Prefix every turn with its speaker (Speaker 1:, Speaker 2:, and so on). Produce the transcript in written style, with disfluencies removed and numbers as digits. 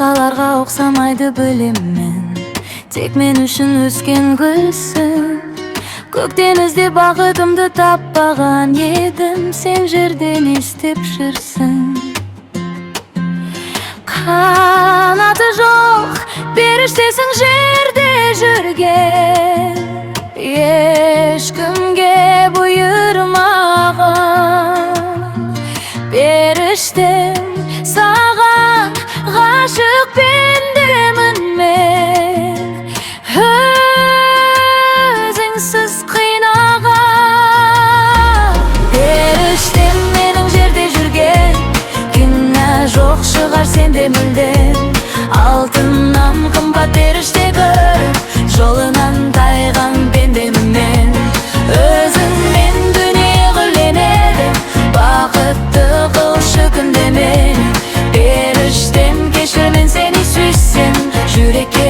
Speaker 1: башкаларга оксамайды билемин, тек мен үчүн өскөн гүлсүң. Көктен издеп багытымды таппаган едим, сен жерден издеп жүрсүң. Канаты жок периштесиң жерде жүрген, эчкимге буйрмаган периштем, саган гашык пендемин мен, өзүңсүз кыйнаган периштем менин жерде жүрген. Күнә жок чыгар сенде мүлдем, алтыннан кымбат периште көрүп, жолунан тайган пендемин мен. Өзүңмен дүйнөгө ленедим, бакытты кылшы күндө мени. Периштем кечир, мен сени сүйсем, жүрекке